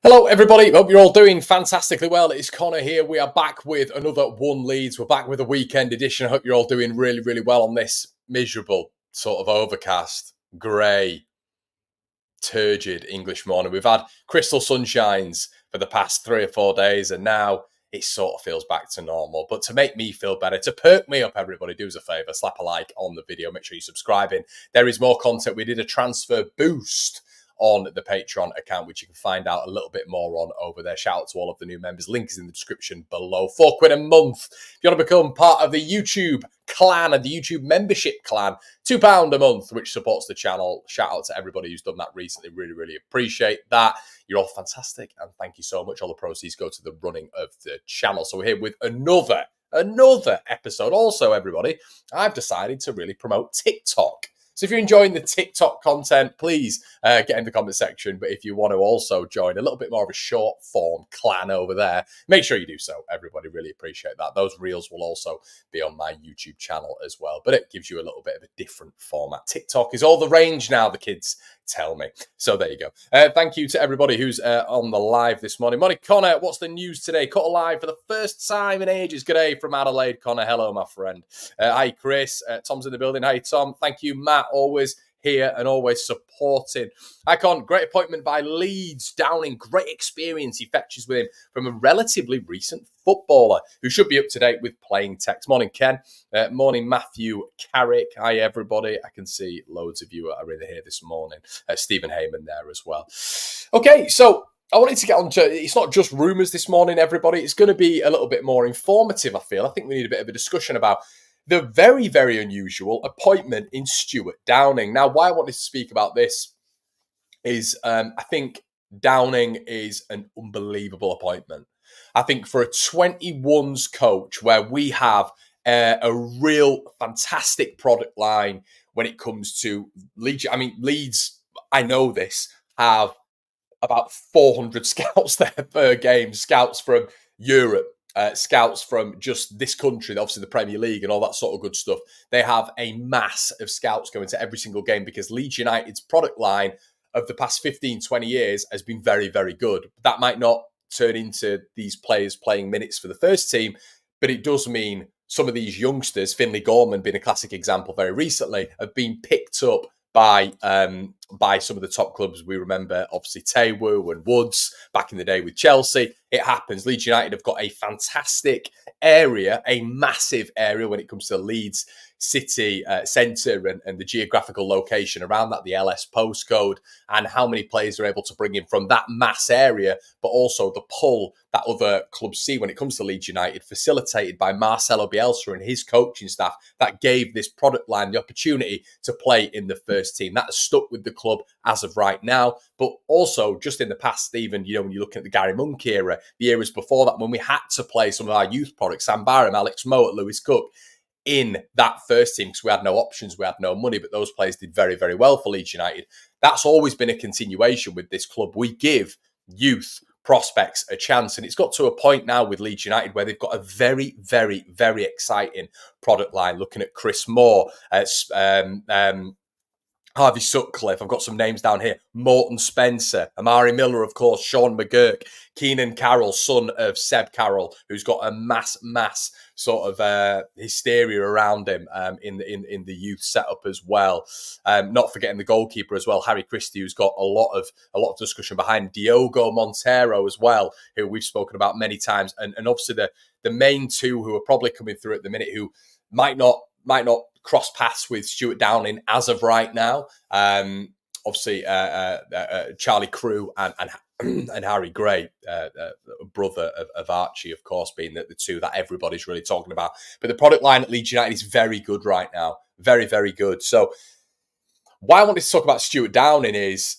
Hello, everybody. Hope you're all doing fantastically well. It's Connor here. We are back with another One Leeds. We're back with a weekend edition. I hope you're all doing really, really well on this miserable, sort of overcast, grey, turgid English morning. We've had crystal sunshines for the past 3 or 4 days, and now it sort of feels back to normal. But to make me feel better, to perk me up, everybody, do us a favour, slap a like on the video. Make sure you're subscribing. There is more content. We did a transfer boost on the Patreon account, which you can find out a little bit more on over there. Shout out to all of the new members. Link is in the description below. £4 a month. If you want to become part of the YouTube clan and the YouTube membership clan, £2 a month, which supports the channel. Shout out to everybody who's done that recently. Really, really appreciate that. You're all fantastic, and thank you so much. All the proceeds go to the running of the channel. So we're here with another episode. Also, everybody, I've decided to really promote TikTok. So if you're enjoying the TikTok content, please get in the comment section. But if you want to also join a little bit more of a short form clan over there, make sure you do so. Everybody really appreciate that. Those reels will also be on my YouTube channel as well. But it gives you a little bit of a different format. TikTok is all the range now, the kids tell me. So there you go. Thank you to everybody who's on the live this morning. Morning, Connor. What's the news today? Caught live for the first time in ages. G'day from Adelaide, Connor. Hello, my friend. Hi, Chris. Tom's in the building. Hi, Tom. Thank you, Matt. Always here and always supporting. Icon, great appointment by Leeds. Downing, great experience he fetches with him from a relatively recent footballer who should be up to date with playing text. Morning, Ken. Morning, Matthew Carrick. Hi, everybody. I can see loads of you are in here this morning. Stephen Heyman there as well. Okay, so I wanted to get on to, it's not just rumours this morning, everybody. It's going to be a little bit more informative, I feel. I think we need a bit of a discussion about the very, very unusual appointment in Stewart Downing. Now, why I wanted to speak about this is I think Downing is an unbelievable appointment. I think for a 21s coach where we have a real fantastic product line when it comes to Leeds. I mean, Leeds, I know this, have about 400 scouts there per game, scouts from Europe. Scouts from just this country, obviously the Premier League and all that sort of good stuff. They have a mass of scouts going to every single game because Leeds United's product line of the past 15, 20 years has been very, very good. That might not turn into these players playing minutes for the first team, but it does mean some of these youngsters, Finlay Gorman being a classic example very recently, have been picked up by some of the top clubs. We remember, obviously, Taewo and Woods back in the day with Chelsea. It happens. Leeds United have got a fantastic area, a massive area when it comes to the Leeds city centre and the geographical location around that, the LS postcode, and how many players are able to bring in from that mass area, but also the pull that other clubs see when it comes to Leeds United, facilitated by Marcelo Bielsa and his coaching staff that gave this product line the opportunity to play in the first team. That has stuck with the club as of right now, but also just in the past, even, you know, when you look at the Gary Monk era, the eras before that, when we had to play some of our youth products, Sam Barham, Alex Mowat, Lewis Cook, in that first team because we had no options, we had no money, but those players did very, very well for Leeds United. That's always been a continuation with this club. We give youth prospects a chance, and it's got to a point now with Leeds United where they've got a very, very, very exciting product line. Looking at Chris Moore, Harvey Sutcliffe, I've got some names down here, Morton Spencer, Amari Miller, of course, Sean McGurk, Keenan Carroll, son of Seb Carroll, who's got a mass sort of hysteria around him in the youth setup as well. Not forgetting the goalkeeper as well, Harry Christie, who's got a lot of discussion behind Diogo Montero as well, who we've spoken about many times, and obviously the main two who are probably coming through at the minute who might not cross paths with Stewart Downing as of right now. Obviously, Charlie Crew and Harry Gray, brother of Archie, of course, being the two that everybody's really talking about. But the product line at Leeds United is very good right now. Very, very good. So why I wanted to talk about Stewart Downing is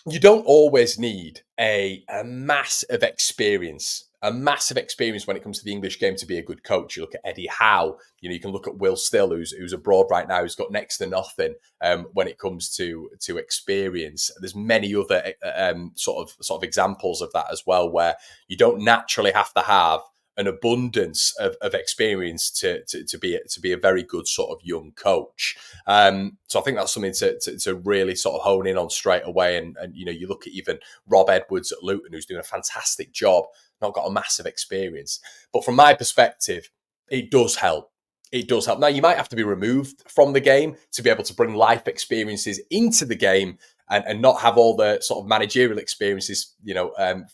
you don't always need a mass of experience. A massive experience when it comes to the English game to be a good coach. You look at Eddie Howe, you know, you can look at Will Still, who's abroad right now, who's got next to nothing when it comes to experience. There's many other sort of examples of that as well, where you don't naturally have to have an abundance of experience to be a very good sort of young coach. So I think that's something to really sort of hone in on straight away. And you look at even Rob Edwards at Luton, who's doing a fantastic job, not got a massive experience. But from my perspective, it does help. It does help. Now, you might have to be removed from the game to be able to bring life experiences into the game and not have all the sort of managerial experiences,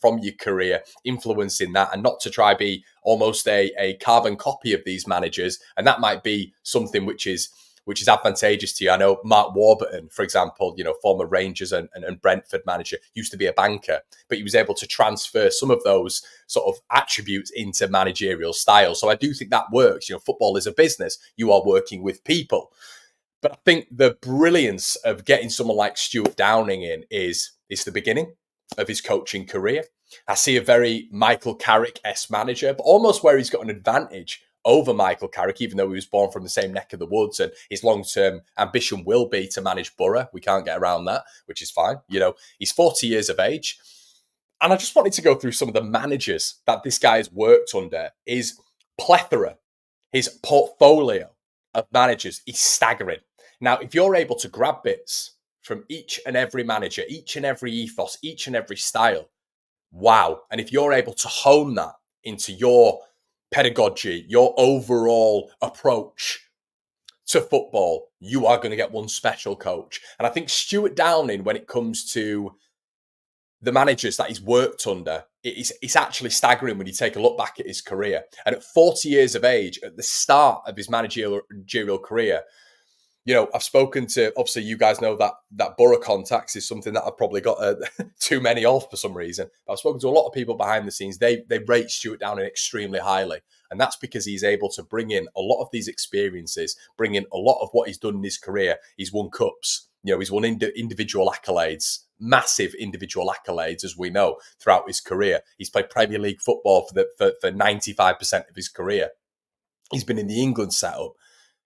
from your career influencing that, and not to try be almost a carbon copy of these managers. And that might be something which is advantageous to you. I know Mark Warburton, for example, former Rangers and Brentford manager, used to be a banker, but he was able to transfer some of those sort of attributes into managerial style. So I do think that works. Football is a business. You are working with people. But I think the brilliance of getting someone like Stewart Downing in is the beginning of his coaching career. I see a very Michael Carrick-esque manager, but almost where he's got an advantage over Michael Carrick, even though he was born from the same neck of the woods, and his long-term ambition will be to manage Borough. We can't get around that, which is fine. He's 40 years of age. And I just wanted to go through some of the managers that this guy has worked under. His plethora, his portfolio of managers is staggering. Now, if you're able to grab bits from each and every manager, each and every ethos, each and every style, wow. And if you're able to hone that into your pedagogy, your overall approach to football, you are going to get one special coach. And I think Stewart Downing, when it comes to the managers that he's worked under, it's actually staggering when you take a look back at his career. And at 40 years of age, at the start of his managerial career, I've spoken to, obviously you guys know that Borough contacts is something that I've probably got too many of for some reason. But I've spoken to a lot of people behind the scenes. They rate Stewart Downing extremely highly. And that's because he's able to bring in a lot of these experiences, bring in a lot of what he's done in his career. He's won cups. He's won individual accolades, massive individual accolades, as we know, throughout his career. He's played Premier League football for 95% of his career. He's been in the England setup.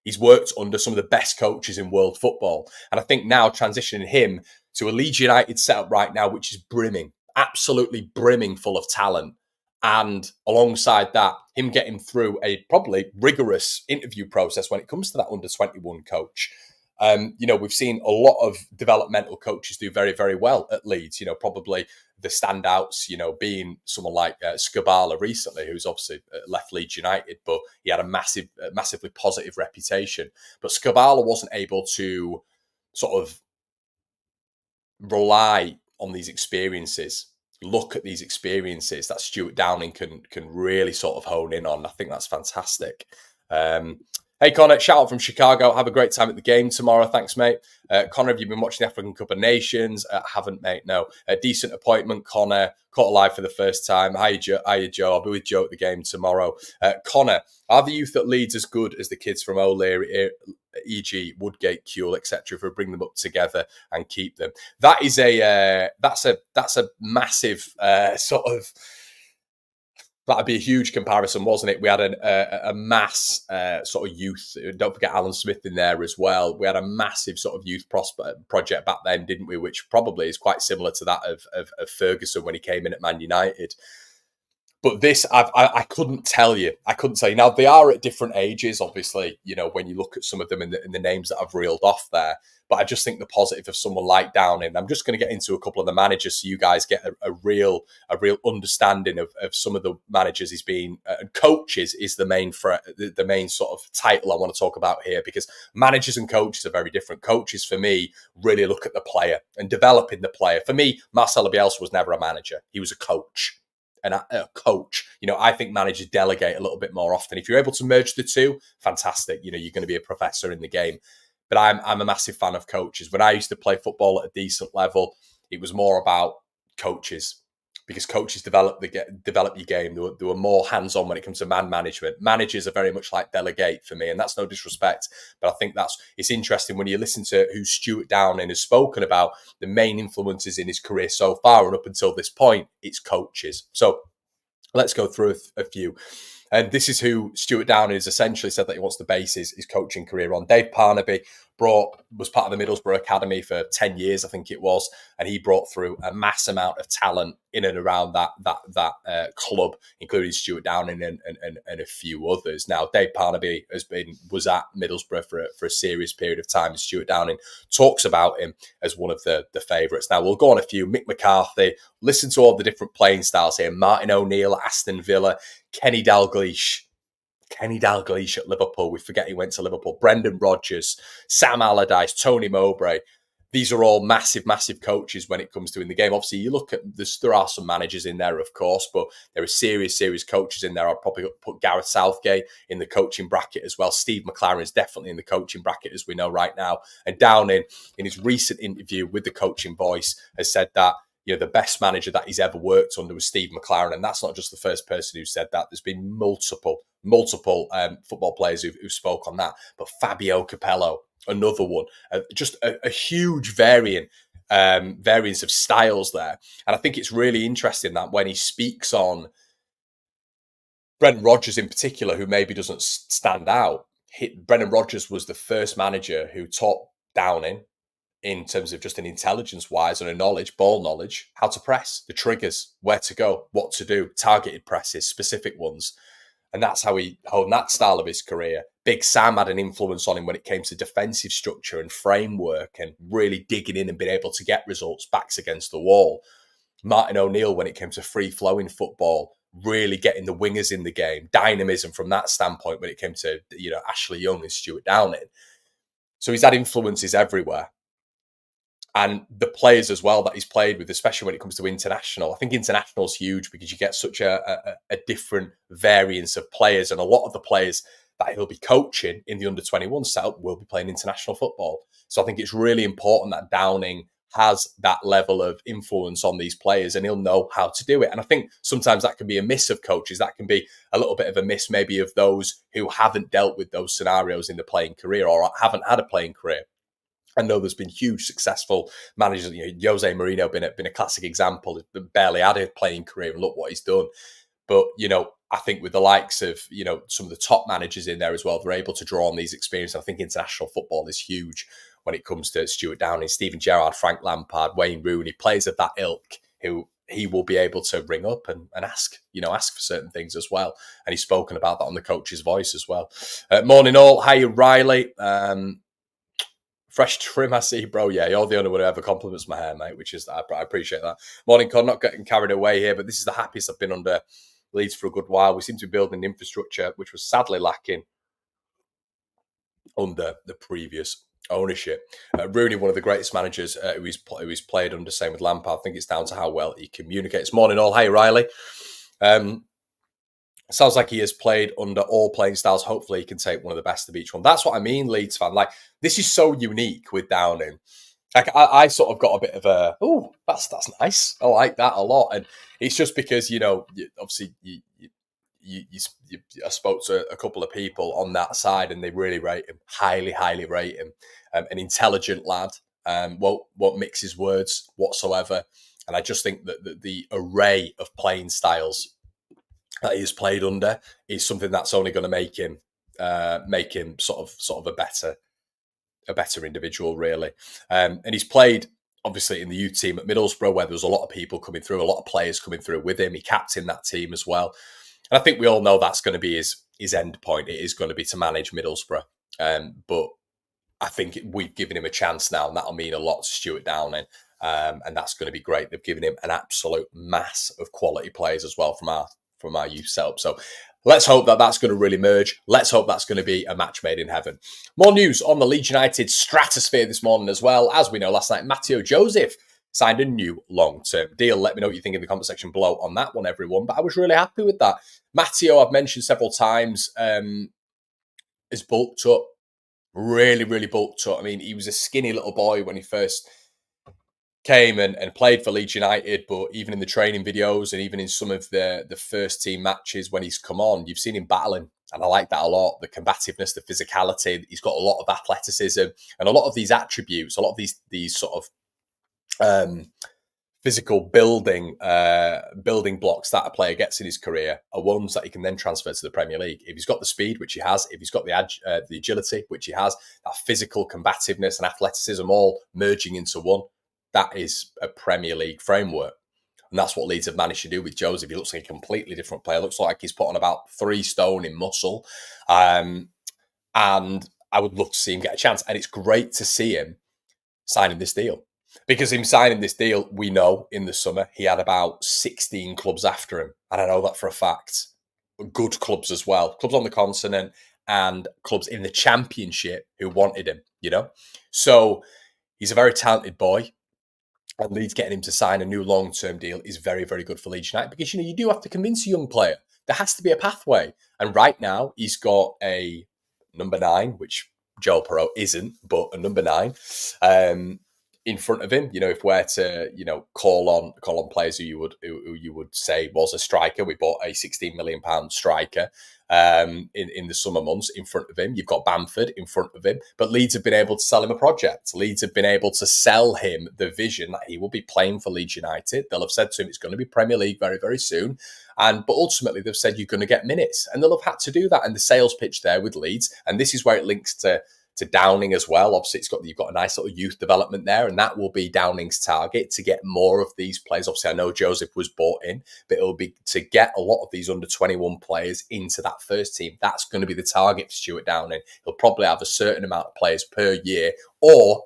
He's worked under some of the best coaches in world football. And I think now transitioning him to a Leeds United setup right now, which is brimming, absolutely brimming full of talent. And alongside that, him getting through a probably rigorous interview process when it comes to that under-21 coach. We've seen a lot of developmental coaches do very, very well at Leeds. Probably the standouts, being someone like Skubala recently, who's obviously left Leeds United, but he had a massively positive reputation. But Skubala wasn't able to sort of rely on these experiences, look at these experiences that Stewart Downing can really sort of hone in on. I think that's fantastic. Hey, Connor, shout out from Chicago. Have a great time at the game tomorrow. Thanks, mate. Connor, have you been watching the African Cup of Nations? Haven't, mate, no. A decent appointment, Connor. Caught live for the first time. Hi, Joe. I'll be with Joe at the game tomorrow. Connor, are the youth at Leeds as good as the kids from O'Leary, e.g. Woodgate, Kuhl, etc., if we bring them up together and keep them? That is that's a massive sort of... That'd be a huge comparison, wasn't it? We had a mass sort of youth. Don't forget Alan Smith in there as well. We had a massive sort of youth project back then, didn't we? Which probably is quite similar to that of Ferguson when he came in at Man United. But this, I couldn't tell you. Now, they are at different ages, obviously, when you look at some of them in the names that I've reeled off there. But I just think the positive of someone like Downing, I'm just going to get into a couple of the managers so you guys get a real understanding of some of the managers he's been. Coaches is the main sort of title I want to talk about here, because managers and coaches are very different. Coaches, for me, really look at the player and developing the player. For me, Marcelo Bielsa was never a manager. He was a coach. And a coach, I think managers delegate a little bit more often. If you're able to merge the two, fantastic. You're going to be a professor in the game. But I'm a massive fan of coaches. When I used to play football at a decent level, it was more about coaches, because coaches develop your game. They were more hands-on when it comes to man management. Managers are very much like delegate for me, and that's no disrespect. But I think it's interesting when you listen to who Stewart Downing has spoken about, the main influences in his career so far and up until this point, it's coaches. So let's go through a few. And this is who Stewart Downing has essentially said that he wants to base his coaching career on. Dave Parnaby, was part of the Middlesbrough Academy for 10 years, I think it was, and he brought through a mass amount of talent in and around that club, including Stewart Downing and a few others. Now, Dave Parnaby was at Middlesbrough for a serious period of time, and Stewart Downing talks about him as one of the favourites. Now, we'll go on a few. Mick McCarthy, listen to all the different playing styles here. Martin O'Neill, Aston Villa, Kenny Dalglish at Liverpool. We forget he went to Liverpool. Brendan Rodgers, Sam Allardyce, Tony Mowbray. These are all massive, massive coaches when it comes to in the game. Obviously, you look at there are some managers in there, of course, but there are serious coaches in there. I'll probably put Gareth Southgate in the coaching bracket as well. Steve McLaren is definitely in the coaching bracket, as we know right now. And Downing, in his recent interview with the Coaching Voice, has said that the best manager that he's ever worked under was Steve McLaren, and that's not just the first person who said that. There's been multiple football players who spoke on that. But Fabio Capello, another one, just a huge variance of styles there. And I think it's really interesting that when he speaks on Brendan Rodgers in particular, who maybe doesn't stand out, Brendan Rodgers was the first manager who taught Downing, in terms of just an intelligence-wise and a ball knowledge, how to press, the triggers, where to go, what to do, targeted presses, specific ones. And that's how he honed that style of his career. Big Sam had an influence on him when it came to defensive structure and framework and really digging in and being able to get results, backs against the wall. Martin O'Neill, when it came to free-flowing football, really getting the wingers in the game, dynamism from that standpoint when it came to Ashley Young and Stewart Downing. So he's had influences everywhere. And the players as well that he's played with, especially when it comes to international. I think international is huge because you get such a different variance of players. And a lot of the players that he'll be coaching in the under-21 setup will be playing international football. So I think it's really important that Downing has that level of influence on these players and he'll know how to do it. And I think sometimes that can be a miss of coaches. That can be a little bit of a miss maybe of those who haven't dealt with those scenarios in the playing career or haven't had a playing career. I know there's been huge successful managers. Jose Mourinho been a classic example. He barely had a playing career, and look what he's done. But I think with the likes of some of the top managers in there as well, they're able to draw on these experiences. I think international football is huge when it comes to Stewart Downing, Steven Gerrard, Frank Lampard, Wayne Rooney, players of that ilk who he will be able to ring up and ask for certain things as well. And he's spoken about that on the Coach's Voice as well. Morning all, hi Riley. Fresh trim, I see, bro. Yeah, you're the only one who ever compliments my hair, mate, which is, I appreciate that. Morning, Con, not getting carried away here, but this is the happiest I've been under Leeds for a good while. We seem to be building infrastructure, which was sadly lacking under the previous ownership. Rooney, one of the greatest managers who he's played under, same with Lampard. I think it's down to how well he communicates. Morning, all. Hey, Riley. Sounds like he has played under all playing styles. Hopefully he can take one of the best of each one. That's what I mean, Leeds fan. Like, this is so unique with Downing. Like, I sort of got a bit of a, oh, that's nice. I like that a lot. And it's just because, obviously I spoke to a couple of people on that side and they really rate him, highly, highly rate him. An intelligent lad, won't mix his words whatsoever. And I just think that the array of playing styles that he has played under is something that's only going to make him sort of a better individual, really. And he's played obviously in the youth team at Middlesbrough, where there was a lot of people coming through, a lot of players coming through with him. He captained that team as well, and I think we all know that's going to be his end point. It is going to be to manage Middlesbrough, but I think we've given him a chance now, and that'll mean a lot to Stewart Downing. And that's going to be great. They've given him an absolute mass of quality players as well from our youth setup. So let's hope that that's going to really merge. Let's hope that's going to be a match made in heaven. More news on the Leeds United stratosphere this morning as well. As we know, last night, Matteo Joseph signed a new long-term deal. Let me know what you think in the comment section below on that one, everyone. But I was really happy with that. Matteo, I've mentioned several times, is bulked up. Really, really bulked up. I mean, he was a skinny little boy when he first came and played for Leeds United, but even in the training videos and even in some of the first team matches when he's come on, you've seen him battling. And I like that a lot. The combativeness, the physicality. He's got a lot of athleticism and a lot of these attributes, a lot of these sort of physical building blocks that a player gets in his career are ones that he can then transfer to the Premier League. If he's got the speed, which he has, if he's got the agility, which he has, that physical combativeness and athleticism all merging into one, that is a Premier League framework. And that's what Leeds have managed to do with Joseph. He looks like a completely different player. Looks like he's put on about 3 stone in muscle. And I would love to see him get a chance. And it's great to see him signing this deal. Because him signing this deal, we know in the summer, he had about 16 clubs after him. And I know that for a fact. Good clubs as well. Clubs on the continent and clubs in the Championship who wanted him, you know? So he's a very talented boy. And Leeds getting him to sign a new long-term deal is very, very good for Leeds United because, you do have to convince a young player. There has to be a pathway. And right now, he's got a number 9, which Joel Perot isn't, but a number 9 in front of him. If we're to, call on players who you would say was a striker, we bought a £16 million striker in the summer months in front of him. You've got Bamford in front of him, but Leeds have been able to sell him a project. Leeds have been able to sell him the vision that he will be playing for Leeds United. They'll have said to him it's going to be Premier League very, very soon. But ultimately they've said you're going to get minutes, and they'll have had to do that in the sales pitch there with Leeds. And this is where it links to Downing as well. Obviously, you've got a nice little youth development there, and that will be Downing's target to get more of these players. Obviously, I know Joseph was bought in, but it'll be to get a lot of these under 21 players into that first team. That's going to be the target for Stewart Downing. He'll probably have a certain amount of players per year, or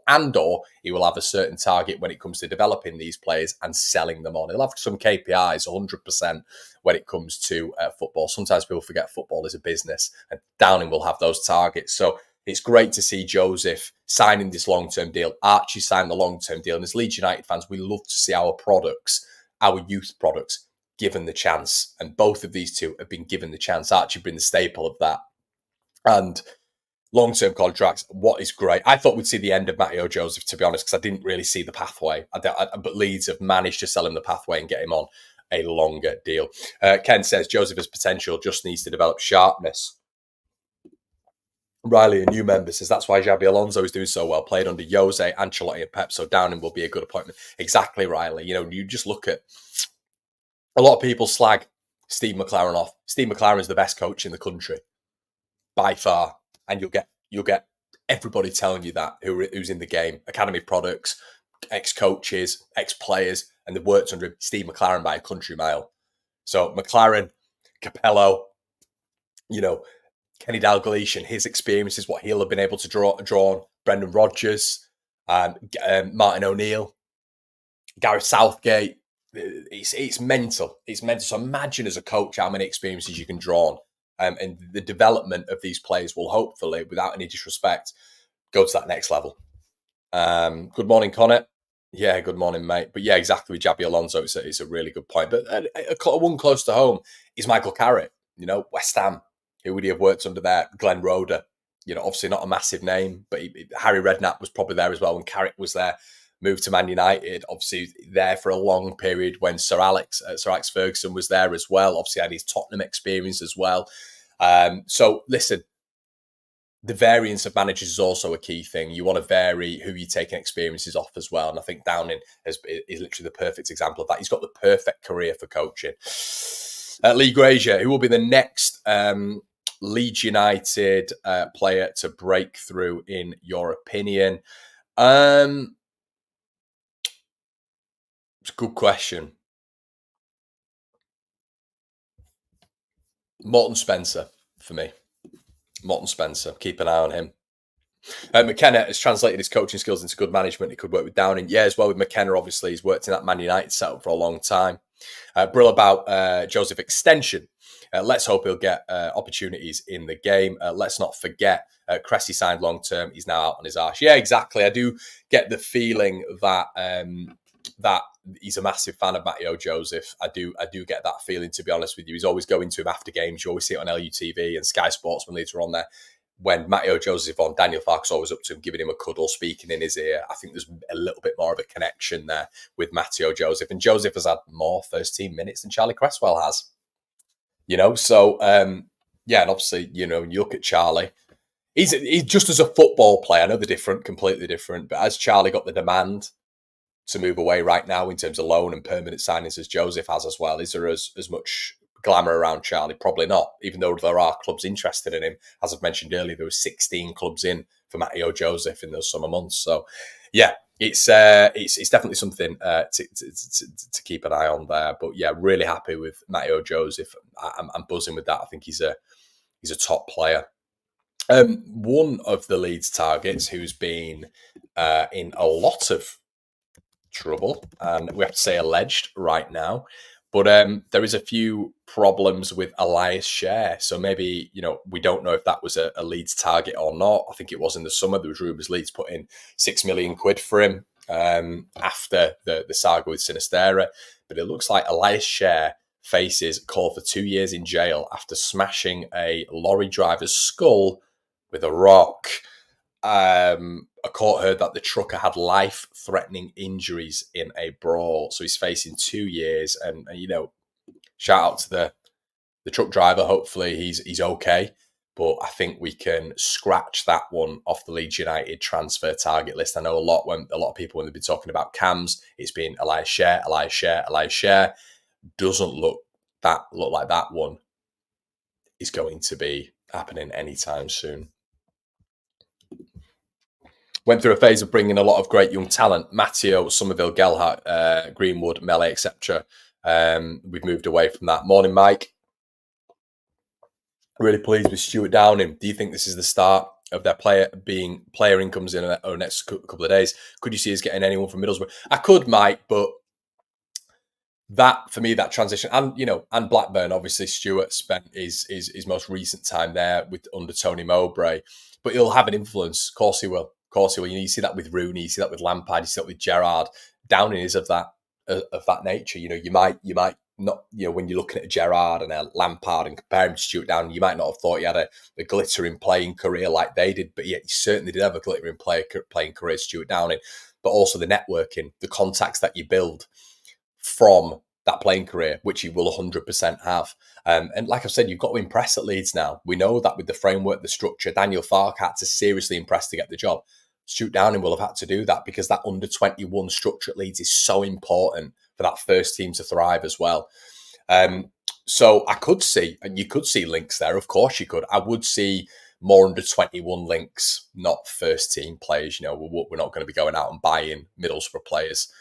he will have a certain target when it comes to developing these players and selling them on. He'll have some KPIs, 100%, when it comes to football. Sometimes people forget football is a business, and Downing will have those targets. So it's great to see Joseph signing this long-term deal. Archie signed the long-term deal. And as Leeds United fans, we love to see our youth products, given the chance. And both of these two have been given the chance. Archie being the staple of that. And long-term contracts, what is great. I thought we'd see the end of Matteo Joseph, to be honest, because I didn't really see the pathway. But Leeds have managed to sell him the pathway and get him on a longer deal. Ken says Joseph has potential, just needs to develop sharpness. Riley, a new member, says that's why Xabi Alonso is doing so well. Played under Jose, Ancelotti, and Pep, so Downing will be a good appointment. Exactly, Riley. You just look at a lot of people slag Steve McLaren off. Steve McLaren is the best coach in the country by far, and you'll get everybody telling you that who's in the game. Academy products, ex-coaches, ex-players, and they've worked under Steve McLaren by a country mile. So McLaren, Capello, Kenny Dalglish and his experiences, what he'll have been able to draw on. Brendan Rodgers, Martin O'Neill, Gareth Southgate. It's mental. It's mental. So imagine as a coach how many experiences you can draw on. And the development of these players will hopefully, without any disrespect, go to that next level. Good morning, Connor. Yeah, good morning, mate. But yeah, exactly with Xabi Alonso, it's a really good point. But one close to home is Michael Carrick. West Ham. Who would he have worked under there? Glenn Roeder. Obviously not a massive name, but Harry Redknapp was probably there as well when Carrick was there. Moved to Man United, obviously there for a long period when Sir Alex Ferguson was there as well. Obviously had his Tottenham experience as well. So listen, the variance of managers is also a key thing. You want to vary who you're taking experiences off as well. And I think Downing is literally the perfect example of that. He's got the perfect career for coaching. Lee Grazier, who will be the next Leeds United player to break through, in your opinion? It's a good question. Morton Spencer, for me. Morton Spencer, keep an eye on him. McKenna has translated his coaching skills into good management. He could work with Downing. Yeah, as well with McKenna, obviously. He's worked in that Man United setup for a long time. Brill about Joseph extension. Let's hope he'll get opportunities in the game. Let's not forget, Cressy signed long-term. He's now out on his arse. Yeah, exactly. I do get the feeling that that he's a massive fan of Matteo Joseph. I do get that feeling, to be honest with you. He's always going to him after games. You always see it on LUTV and Sky Sports when Leeds are on there. When Matteo Joseph on, Daniel Farke's always up to him, giving him a cuddle, speaking in his ear. I think there's a little bit more of a connection there with Matteo Joseph. And Joseph has had more first-team minutes than Charlie Cresswell has. So, yeah, and obviously, you look at Charlie. He's just as a football player, I know they're different, completely different, but as Charlie got the demand, to move away right now in terms of loan and permanent signings as Joseph has as well? Is there as much glamour around Charlie? Probably not, even though there are clubs interested in him. As I've mentioned earlier, there were 16 clubs in for Matteo Joseph in those summer months. So, yeah, it's definitely something to keep an eye on there. But yeah, really happy with Matteo Joseph. I'm buzzing with that. I think he's a top player. One of the Leeds targets who's been in a lot of trouble, and we have to say alleged right now, but there is a few problems with Elias Share. So maybe, we don't know if that was a Leeds target or not. I think it was in the summer. There was rumours Leeds put in £6 million for him after the saga with Sinistera. But it looks like Elias Share faces a call for 2 years in jail after smashing a lorry driver's skull with a rock. A court heard that the trucker had life-threatening injuries in a brawl, so he's facing 2 years. And shout out to the truck driver. Hopefully he's okay. But I think we can scratch that one off the Leeds United transfer target list. I know a lot of people, when they've been talking about cams, it's been Elias Share. Doesn't look like that one is going to be happening anytime soon. Went through a phase of bringing a lot of great young talent. Matteo, Somerville, Gelhardt, Greenwood, Mele, etc. We've moved away from that. Morning, Mike. Really pleased with Stewart Downing. Do you think this is the start of their player incomes in the next couple of days? Could you see us getting anyone from Middlesbrough? I could, Mike, but that, for me, that transition, and Blackburn, obviously Stewart spent his most recent time there under Tony Mowbray, but he'll have an influence. Of course he will. You see that with Rooney, you see that with Lampard, you see that with Gerrard. Downing is of that nature. You might not, when you're looking at a Gerrard and a Lampard and comparing him to Stewart Downing, you might not have thought he had a glittering playing career like they did, but yeah, he certainly did have a glittering playing career, Stewart Downing. But also the networking, the contacts that you build from that playing career, which he will 100% have. And like I've said, you've got to impress at Leeds now. We know that with the framework, the structure, Daniel Farke had to seriously impress to get the job. Stewart Downing will have had to do that because that under-21 structure at Leeds is so important for that first team to thrive as well. So I could see, and you could see links there. Of course you could. I would see more under-21 links, not first team players. We're not going to be going out and buying Middlesbrough players.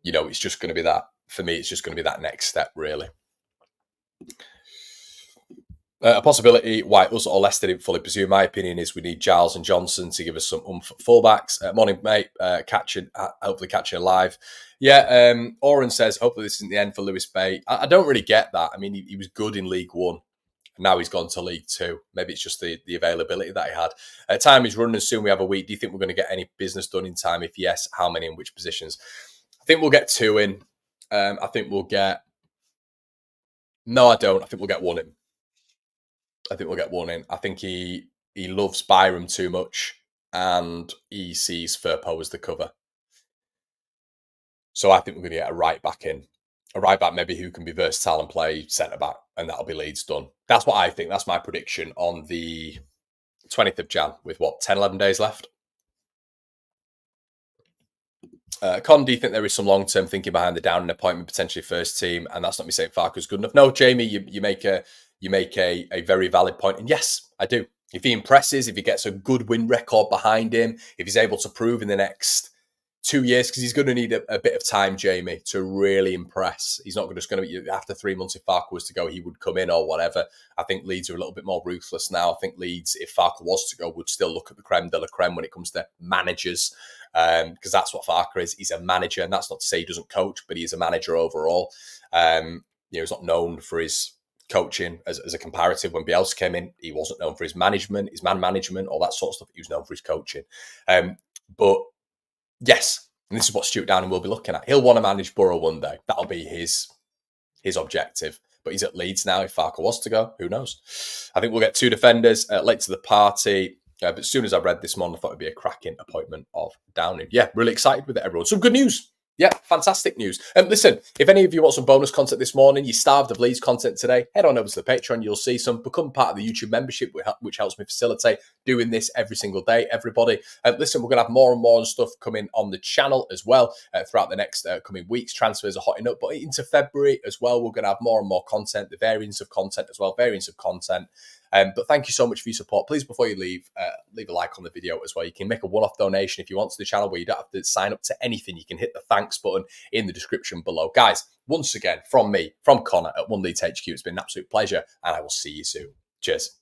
It's just going to be that, for me, it's just going to be that next step, really. A possibility why us or Leicester didn't fully pursue, my opinion, is we need Giles and Johnson to give us some fullbacks. Morning, mate. Hopefully catching alive. Yeah, Oren says, hopefully this isn't the end for Lewis Bay. I don't really get that. I mean, he was good in League One. Now he's gone to League Two. Maybe it's just the availability that he had. Time is running, soon we have a week. Do you think we're going to get any business done in time? If yes, how many and which positions? I think we'll get 2 in. I think we'll get... No, I don't. I think we'll get 1 in. I think he loves Byram too much and he sees Firpo as the cover. So I think we're going to get a right back in. A right back maybe who can be versatile and play centre-back, and that'll be Leeds done. That's what I think. That's my prediction on the 20th of Jan with, 10, 11 days left? Con, do you think there is some long-term thinking behind the Downing appointment, potentially first team? And that's not me saying Farke's good enough. No, Jamie, you make a very valid point. And yes, I do. If he impresses, if he gets a good win record behind him, if he's able to prove in the next 2 years, because he's going to need a bit of time, Jamie, to really impress. He's not just going to be, after 3 months, if Farke was to go, he would come in or whatever. I think Leeds are a little bit more ruthless now. I think Leeds, if Farke was to go, would still look at the creme de la creme when it comes to managers, because that's what Farke is. He's a manager, and that's not to say he doesn't coach, but he's a manager overall. He's not known for his coaching as a comparative. When Bielsa came in, he wasn't known for his management, his man management, all that sort of stuff. He was known for his coaching. But yes, and this is what Stewart Downing will be looking at. He'll want to manage Borough one day. That'll be his objective. But he's at Leeds now. If Farke was to go, who knows? I think we'll get 2 defenders late to the party. But as soon as I read this morning, I thought it'd be a cracking appointment of Downing. Yeah, really excited with it, everyone. Some good news. Yeah, fantastic news. Listen, if any of you want some bonus content this morning, you're starved of Leeds content today, head on over to the Patreon. You'll see some. Become part of the YouTube membership, which helps me facilitate doing this every single day, everybody. Listen, we're going to have more and more stuff coming on the channel as well throughout the next coming weeks. Transfers are hotting up, but into February as well, we're going to have more and more content, the variance of content as well, variance of content. But thank you so much for your support. Please, before you leave a like on the video as well. You can make a one-off donation if you want to the channel where you don't have to sign up to anything. You can hit the thanks button in the description below. Guys, once again, from me, from Connor at One Leeds HQ, it's been an absolute pleasure, and I will see you soon. Cheers.